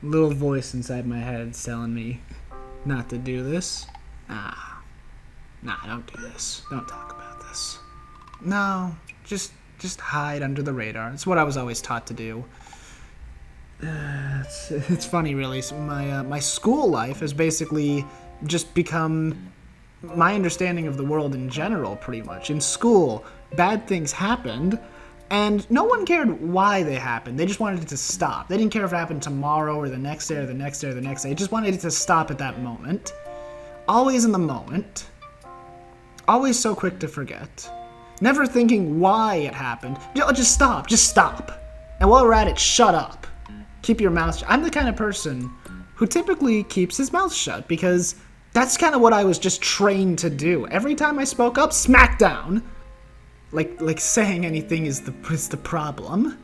Little voice inside my head telling me not to do this. Nah, don't do this. Don't talk about this. No, just hide under the radar. It's what I was always taught to do. It's funny, really. So my school life has basically just become my understanding of the world in general, pretty much. In school, bad things happened, and no one cared why they happened. They just wanted it to stop. They didn't care if it happened tomorrow or the next day or the next day or the next day. They just wanted it to stop at that moment. Always in the moment. Always so quick to forget. Never thinking why it happened. Just stop. Just stop. And while we're at it, shut up. Keep your mouth shut. I'm the kind of person who typically keeps his mouth shut because that's kind of what I was just trained to do. Every time I spoke up, smack down. Like saying anything is the problem.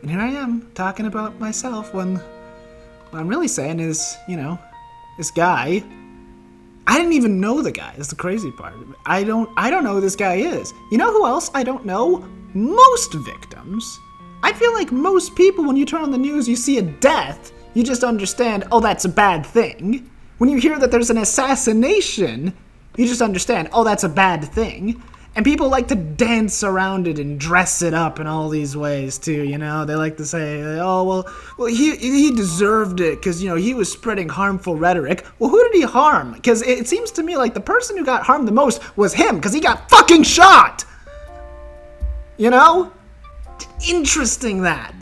And here I am talking about myself when what I'm really saying is, this guy. I didn't even know the guy. That's the crazy part. I don't know who this guy is. You know who else I don't know? Most victims. I feel like most people, when you turn on the news, you see a death, you just understand, oh, that's a bad thing. When you hear that there's an assassination, you just understand, oh, that's a bad thing. And people like to dance around it and dress it up in all these ways, too, They like to say, oh, well, he deserved it because, he was spreading harmful rhetoric. Well, who did he harm? Because it seems to me like the person who got harmed the most was him because he got fucking shot! Interesting that.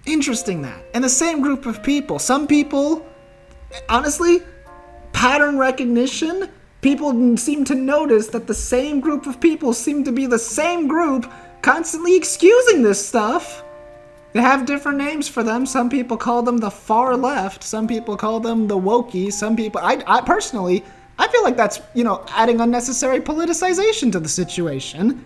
And the same group of people. Some people, honestly, pattern recognition, people seem to notice that the same group of people seem to be the same group constantly excusing this stuff. They have different names for them. Some people call them the far left. Some people call them the wokies. Some people, I personally, I feel like that's, adding unnecessary politicization to the situation.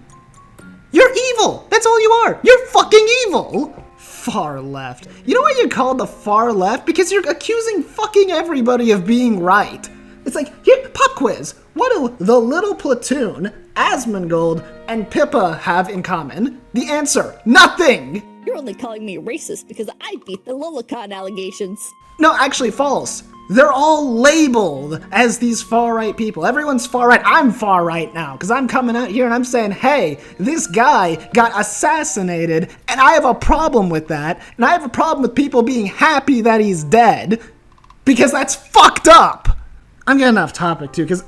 You're evil! That's all you are! You're fucking evil! Far left. You know why you're called the far left? Because you're accusing fucking everybody of being right. It's like, here, pop quiz. What do the Little Platoon, Asmongold, and Pippa have in common? The answer, nothing! You're only calling me racist because I beat the Lolicon allegations. No, actually false. They're all labeled as these far-right people. Everyone's far-right. I'm far-right now because I'm coming out here and I'm saying, hey, this guy got assassinated and I have a problem with that. And I have a problem with people being happy that he's dead because that's fucked up. I'm getting off topic too because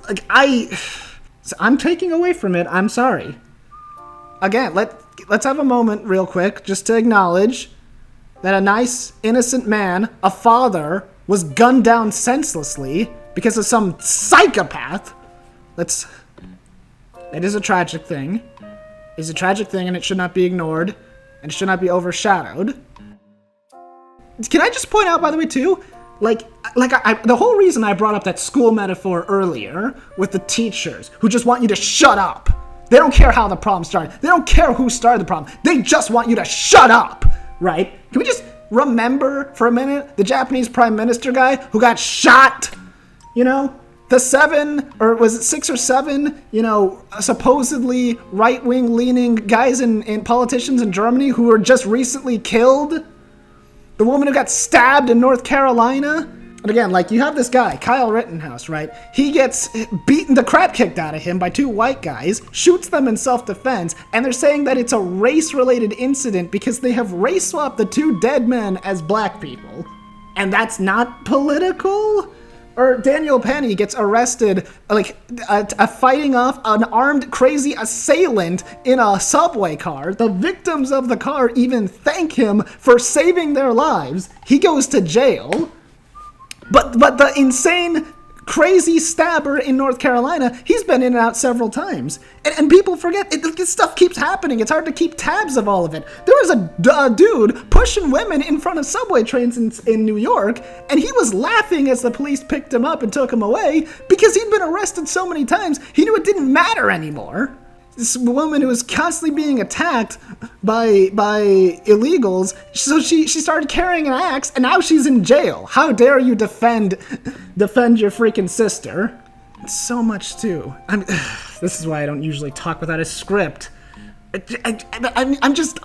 I'm taking away from it. I'm sorry. Again, let's have a moment real quick just to acknowledge that a nice, innocent man, a father, was gunned down senselessly because of some psychopath. It is a tragic thing. It's a tragic thing and it should not be ignored. And it should not be overshadowed. Can I just point out, by the way, too, the whole reason I brought up that school metaphor earlier with the teachers who just want you to shut up. They don't care how the problem started. They don't care who started the problem. They just want you to shut up, right? Can we just remember for a minute the Japanese prime minister guy who got shot? The 7, or was it 6 or 7, supposedly right-wing leaning guys and politicians in Germany who were just recently killed? The woman who got stabbed in North Carolina? And again, you have this guy, Kyle Rittenhouse, right? He gets beaten the crap kicked out of him by 2 white guys, shoots them in self-defense, and they're saying that it's a race-related incident because they have race-swapped the 2 dead men as black people. And that's not political? Or Daniel Penny gets arrested, fighting off an armed, crazy assailant in a subway car. The victims of the car even thank him for saving their lives. He goes to jail. But the insane, crazy stabber in North Carolina, he's been in and out several times. And people forget, this stuff keeps happening. It's hard to keep tabs of all of it. There was a dude pushing women in front of subway trains in New York, and he was laughing as the police picked him up and took him away because he'd been arrested so many times, he knew it didn't matter anymore. This woman who was constantly being attacked by illegals, so she started carrying an axe, and now she's in jail. How dare you defend your freaking sister? So much too. This is why I don't usually talk without a script. I'm just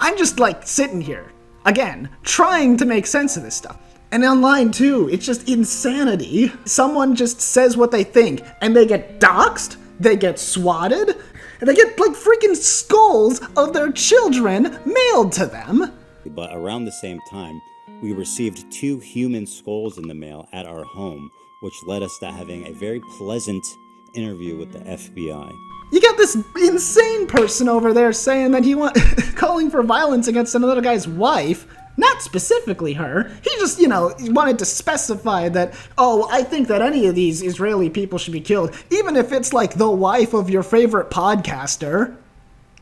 sitting here again, trying to make sense of this stuff. And online too, it's just insanity. Someone just says what they think, and they get doxxed, they get swatted, and they get like freaking skulls of their children mailed to them. But around the same time, we received 2 human skulls in the mail at our home, which led us to having a very pleasant interview with the FBI. You got this insane person over there saying that calling for violence against another guy's wife. Not specifically her. He just, wanted to specify that, I think that any of these Israeli people should be killed, even if it's like the wife of your favorite podcaster.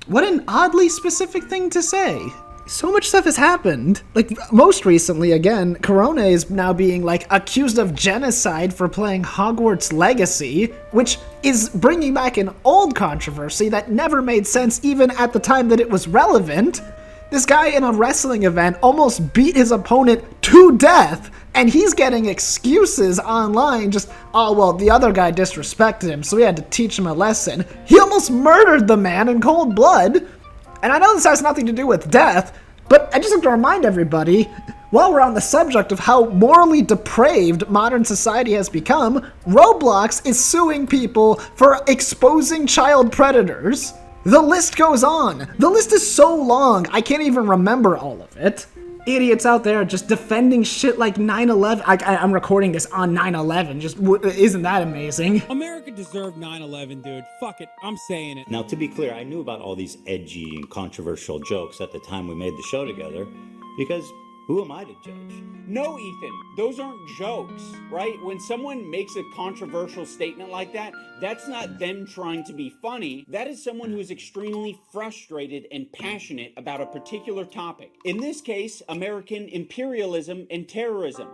What an oddly specific thing to say. So much stuff has happened. Like, most recently, again, Corona is now being, accused of genocide for playing Hogwarts Legacy, which is bringing back an old controversy that never made sense even at the time that it was relevant. This guy in a wrestling event almost beat his opponent to death, and he's getting excuses online just, the other guy disrespected him, so we had to teach him a lesson. He almost murdered the man in cold blood. And I know this has nothing to do with death, but I just have to remind everybody, while we're on the subject of how morally depraved modern society has become, Roblox is suing people for exposing child predators. The list goes on. The list is so long, I can't even remember all of it. Idiots out there just defending shit like 9/11. I'm recording this on 9/11. Isn't that amazing? America deserved 9/11, dude. Fuck it. I'm saying it. Now, to be clear, I knew about all these edgy and controversial jokes at the time we made the show together, because who am I to judge? No, Ethan, those aren't jokes, right? When someone makes a controversial statement like that, that's not them trying to be funny. That is someone who is extremely frustrated and passionate about a particular topic. In this case, American imperialism and terrorism.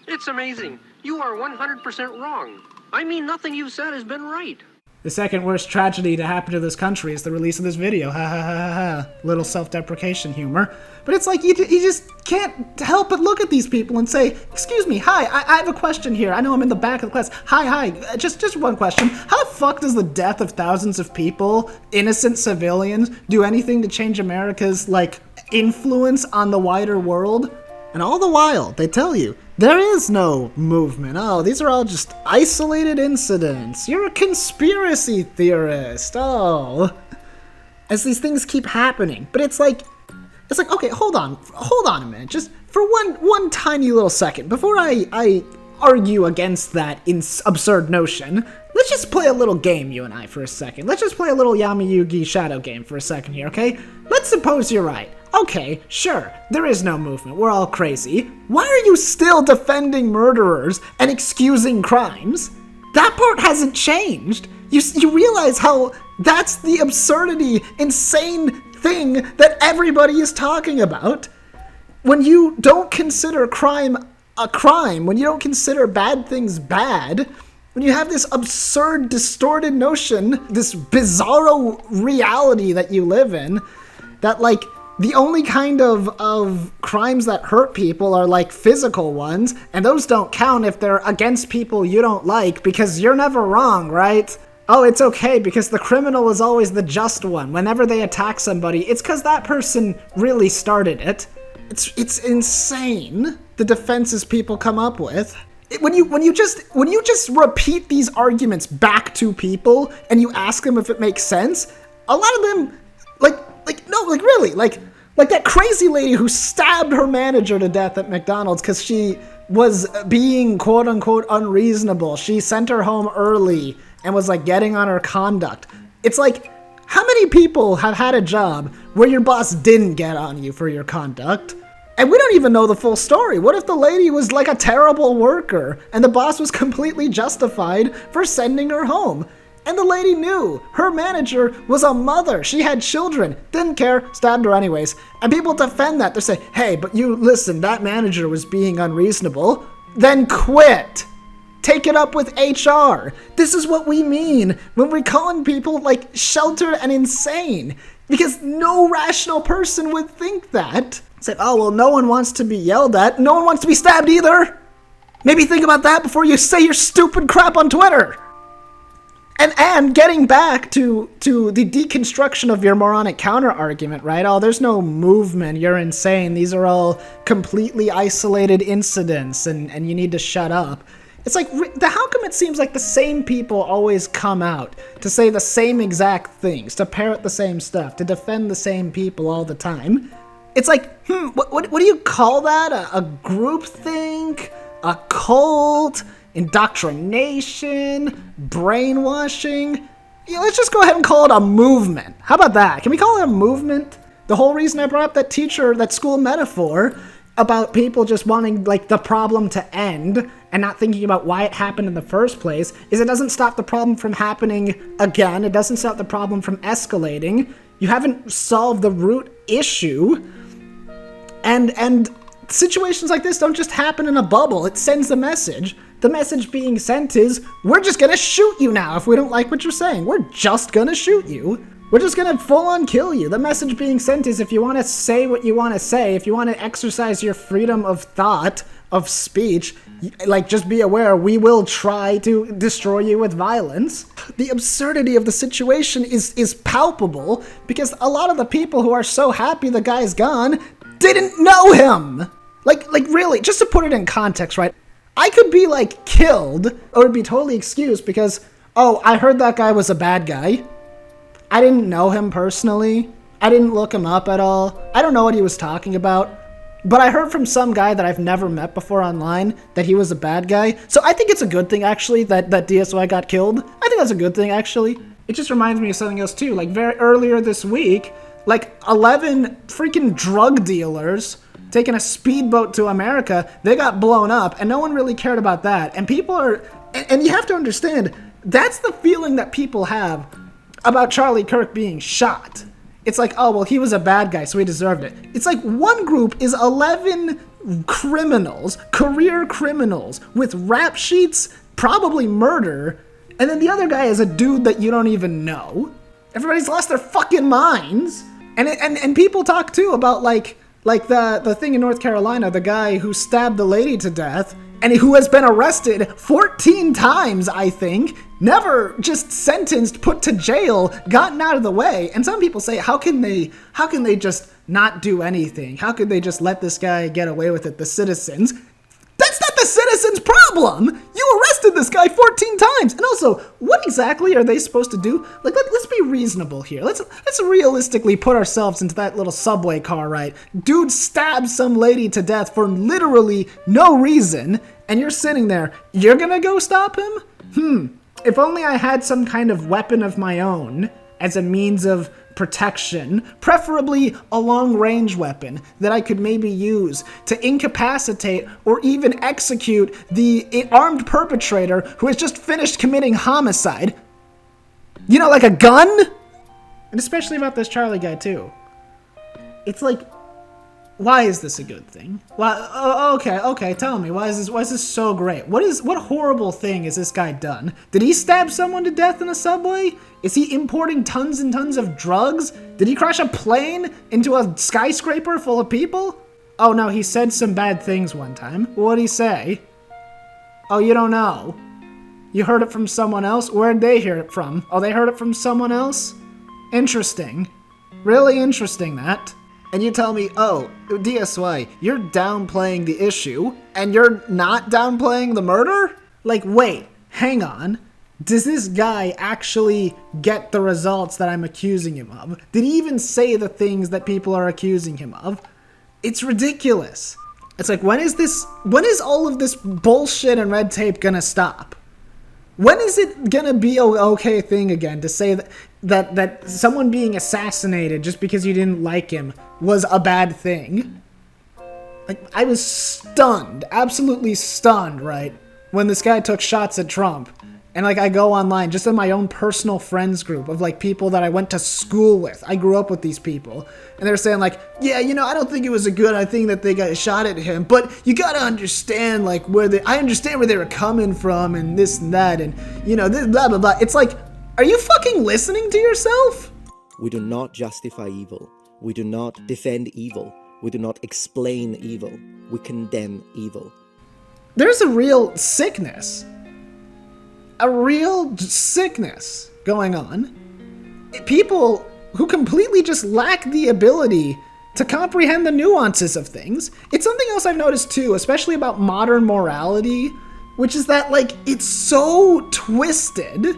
It's amazing. You are 100% wrong. I mean, nothing you've said has been right. The second worst tragedy to happen to this country is the release of this video. Ha ha ha ha ha. Little self-deprecation humor. But it's like you just can't help but look at these people and say, excuse me, hi, I have a question here. I know I'm in the back of the class. Hi, just one question. How the fuck does the death of thousands of people, innocent civilians, do anything to change America's, influence on the wider world? And all the while, they tell you, there is no movement. Oh, these are all just isolated incidents. You're a conspiracy theorist. Oh. As these things keep happening. But it's like, okay, hold on a minute. Just for one tiny little second, before I argue against that absurd notion, let's just play a little game, you and I, for a second. Let's just play a little Yami Yugi shadow game for a second here, okay? Let's suppose you're right. Okay, sure, there is no movement, we're all crazy. Why are you still defending murderers and excusing crimes? That part hasn't changed. You realize how that's the absurdity, insane thing that everybody is talking about? When you don't consider crime a crime, when you don't consider bad things bad, when you have this absurd, distorted notion, this bizarro reality that you live in, that the only kind of crimes that hurt people are physical ones, and those don't count if they're against people you don't like, because you're never wrong, right? Oh, it's okay because the criminal is always the just one. Whenever they attack somebody, it's because that person really started it. It's insane, the defenses people come up with. When you just repeat these arguments back to people and you ask them if it makes sense, a lot of them really, that crazy lady who stabbed her manager to death at McDonald's because she was being quote unquote unreasonable. She sent her home early and was getting on her conduct. It's how many people have had a job where your boss didn't get on you for your conduct? And we don't even know the full story. What if the lady was a terrible worker and the boss was completely justified for sending her home? And the lady knew her manager was a mother. She had children, didn't care, stabbed her anyways. And people defend that. They say, hey, but you listen, that manager was being unreasonable. Then quit. Take it up with HR. This is what we mean when we're calling people sheltered and insane. Because no rational person would think that. Say, oh, well, no one wants to be yelled at. No one wants to be stabbed either. Maybe think about that before you say your stupid crap on Twitter. And getting back to the deconstruction of your moronic counter argument, right? Oh, there's no movement. You're insane. These are all completely isolated incidents, and you need to shut up. It's like, how come it seems like the same people always come out to say the same exact things, to parrot the same stuff, to defend the same people all the time? It's like, what do you call that? A groupthink? A cult? Indoctrination, brainwashing. Let's just go ahead and call it a movement. How about that? Can we call it a movement? The whole reason I brought up that school metaphor about people just wanting like the problem to end and not thinking about why it happened in the first place is it doesn't stop the problem from happening again. It doesn't stop the problem from escalating. You haven't solved the root issue. And situations like this don't just happen in a bubble. It sends a message. The message being sent is, we're just gonna shoot you now if we don't like what you're saying. We're just gonna shoot you. We're just gonna full-on kill you. The message being sent is, if you want to say what you want to say, if you want to exercise your freedom of thought, of speech, like, just be aware, we will try to destroy you with violence. The absurdity of the situation is palpable, because a lot of the people who are so happy the guy's gone didn't know him. Like really, just to put it in context, right? I could be, like, killed, or be totally excused because, oh, I heard that guy was a bad guy. I didn't know him personally. I didn't look him up at all. I don't know what he was talking about. But I heard from some guy that I've never met before online that he was a bad guy. So I think it's a good thing, actually, that DSY got killed. I think that's a good thing, actually. It just reminds me of something else, too. Like, earlier this week, like, 11 freaking drug dealers taking a speedboat to America, they got blown up, and no one really cared about that. And people are, and you have to understand, that's the feeling that people have about Charlie Kirk being shot. It's like, oh, well, he was a bad guy, so he deserved it. It's like one group is 11 criminals, career criminals, with rap sheets, probably murder, and then the other guy is a dude that you don't even know. Everybody's lost their fucking minds. And people talk, too, about, like the thing in North Carolina, the guy who stabbed the lady to death, and who has been arrested 14 times, I think, never just sentenced, put to jail, gotten out of the way. And some people say, how can they just not do anything? How could they just let this guy get away with it, the citizens? That's not the citizens' problem! You arrested this guy 14 times! And also, what exactly are they supposed to do? Like, let's be reasonable here. Let's realistically put ourselves into that little subway car, right? Dude stabs some lady to death for literally no reason, and you're sitting there. You're gonna go stop him? If only I had some kind of weapon of my own as a means of protection, preferably a long-range weapon that I could maybe use to incapacitate or even execute the armed perpetrator who has just finished committing homicide. You know, like a gun? And especially about this Charlie guy, too. It's like, why is this a good thing? Why? Okay, tell me, why is this so great? What horrible thing has this guy done? Did he stab someone to death in a subway? Is he importing tons and tons of drugs? Did he crash a plane into a skyscraper full of people? Oh no, he said some bad things one time. What'd he say? Oh, you don't know. You heard it from someone else? Where'd they hear it from? Oh, they heard it from someone else? Interesting. Really interesting, that. And you tell me, oh, DSY, you're downplaying the issue, and you're not downplaying the murder? Like, wait, hang on. Does this guy actually get the results that I'm accusing him of? Did he even say the things that people are accusing him of? It's ridiculous. It's like, when is all of this bullshit and red tape gonna stop? When is it gonna be an okay thing again to say that someone being assassinated just because you didn't like him was a bad thing? Like, I was stunned, absolutely stunned, right, when this guy took shots at Trump. And, like, I go online, just in my own personal friends group of, like, people that I went to school with. I grew up with these people. And they're saying, like, yeah, you know, I don't think it was a good thing that they got shot at him. But you gotta understand, like, I understand where they were coming from and this and that. And, you know, this, blah, blah, blah. It's like, are you fucking listening to yourself? We do not justify evil. We do not defend evil. We do not explain evil. We condemn evil. There's a real sickness a real sickness going on. People who completely just lack the ability to comprehend the nuances of things. It's something else I've noticed too, especially about modern morality, which is that, like, it's so twisted.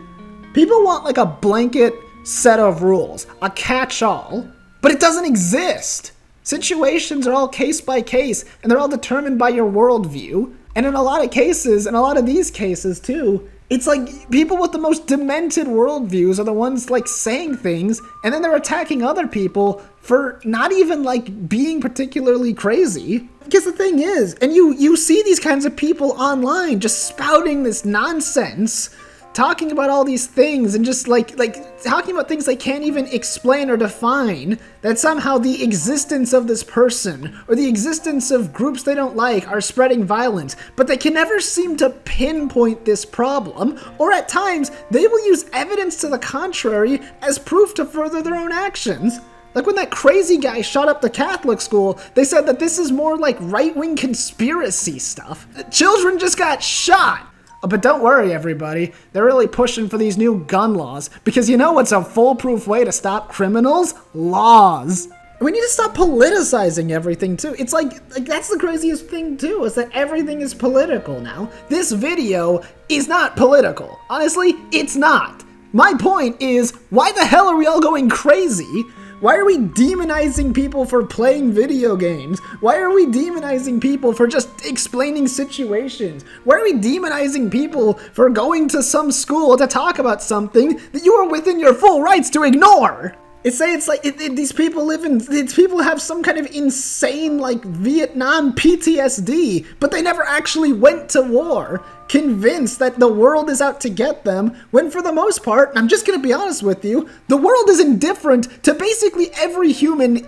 People want, like, a blanket set of rules, a catch-all, but it doesn't exist. Situations are all case by case, and they're all determined by your worldview. And in a lot of cases, in a lot of these cases too, it's like people with the most demented worldviews are the ones, like, saying things, and then they're attacking other people for not even, like, being particularly crazy. Because the thing is, and you see these kinds of people online just spouting this nonsense, talking about all these things and just like talking about things they can't even explain or define, that somehow the existence of this person or the existence of groups they don't like are spreading violence, but they can never seem to pinpoint this problem, or at times they will use evidence to the contrary as proof to further their own actions. Like when that crazy guy shot up the Catholic school, they said that this is more like right-wing conspiracy stuff. Children just got shot. But don't worry, everybody. They're really pushing for these new gun laws, because you know what's a foolproof way to stop criminals? Laws. We need to stop politicizing everything too. It's like that's the craziest thing too, is that everything is political now. This video is not political. Honestly, it's not. My point is, why the hell are we all going crazy? Why are we demonizing people for playing video games? Why are we demonizing people for just explaining situations? Why are we demonizing people for going to some school to talk about something that you are within your full rights to ignore? These people have some kind of insane, like, Vietnam PTSD, but they never actually went to war, convinced that the world is out to get them, when for the most part, I'm just gonna be honest with you, the world is indifferent to basically every human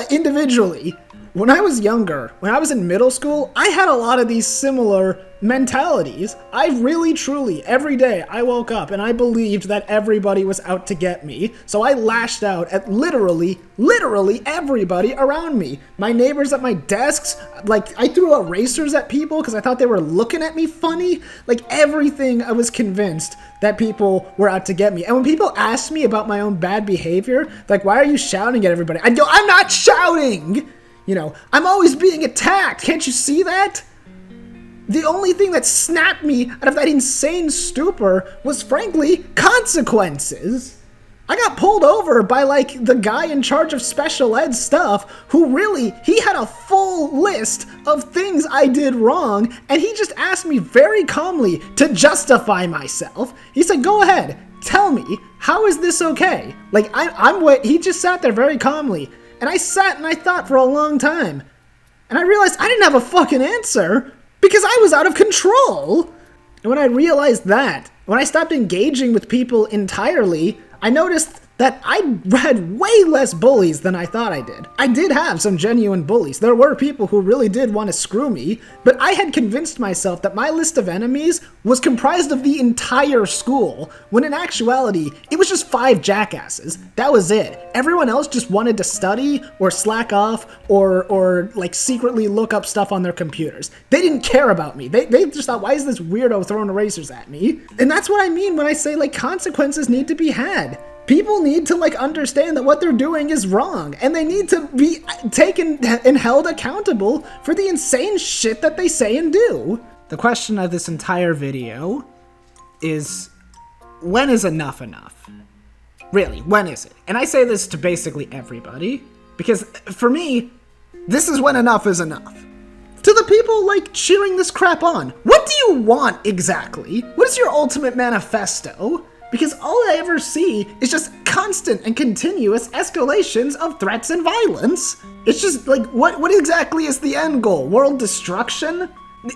individually. When I was younger, when I was in middle school, I had a lot of these similar mentalities. I really, truly, every day I woke up and I believed that everybody was out to get me. So I lashed out at literally everybody around me. My neighbors at my desks, like I threw erasers at people because I thought they were looking at me funny. Like everything, I was convinced that people were out to get me. And when people asked me about my own bad behavior, like, why are you shouting at everybody? I go, I'm not shouting! You know, I'm always being attacked. Can't you see that? The only thing that snapped me out of that insane stupor was, frankly, consequences. I got pulled over by, like, the guy in charge of special ed stuff who really, he had a full list of things I did wrong, and he just asked me very calmly to justify myself. He said, go ahead, tell me, how is this okay? Like, he just sat there very calmly. And I sat and I thought for a long time. And I realized I didn't have a fucking answer because I was out of control. And when I realized that, when I stopped engaging with people entirely, I noticed that I had way less bullies than I thought I did. I did have some genuine bullies. There were people who really did want to screw me, but I had convinced myself that my list of enemies was comprised of the entire school, when in actuality, it was just 5 jackasses. That was it. Everyone else just wanted to study or slack off or like secretly look up stuff on their computers. They didn't care about me. They just thought, why is this weirdo throwing erasers at me? And that's what I mean when I say, like, consequences need to be had. People need to, like, understand that what they're doing is wrong, and they need to be taken and held accountable for the insane shit that they say and do. The question of this entire video is, when is enough enough? Really, when is it? And I say this to basically everybody, because for me, this is when enough is enough. To the people, like, cheering this crap on, what do you want exactly? What is your ultimate manifesto? Because all I ever see is just constant and continuous escalations of threats and violence. It's just like, what exactly is the end goal? World destruction?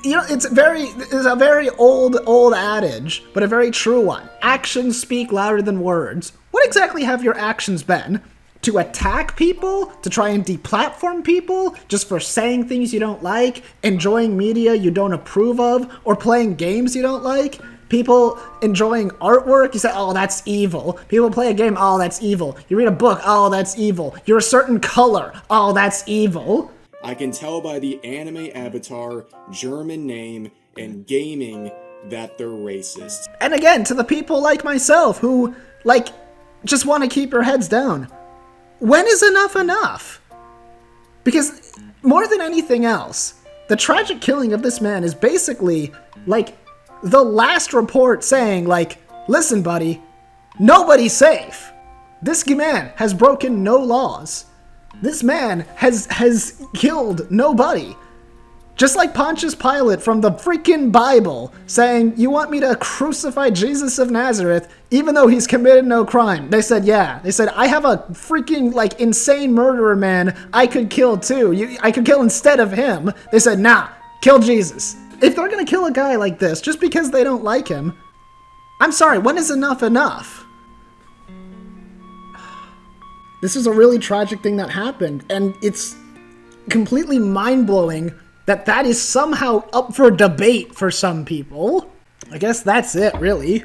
You know, it's a very old adage, but a very true one. Actions speak louder than words. What exactly have your actions been? To attack people? To try and deplatform people? Just for saying things you don't like? Enjoying media you don't approve of? Or playing games you don't like? People enjoying artwork, you say, oh, that's evil. People play a game, oh, that's evil. You read a book, oh, that's evil. You're a certain color, oh, that's evil. I can tell by the anime avatar, German name, and gaming that they're racist. And again, to the people like myself who, like, just want to keep your heads down, when is enough enough? Because more than anything else, the tragic killing of this man is basically, like, the last report saying, like, listen, buddy, nobody's safe. This man has broken no laws. This man has killed nobody. Just like Pontius Pilate from the freaking Bible saying, you want me to crucify Jesus of Nazareth even though he's committed no crime? They said, yeah. They said, I have a freaking, like, insane murderer man I could kill too. I could kill instead of him. They said, nah, kill Jesus. If they're gonna kill a guy like this just because they don't like him, I'm sorry, when is enough enough? This is a really tragic thing that happened, and it's completely mind-blowing that is somehow up for debate for some people. I guess that's it, really.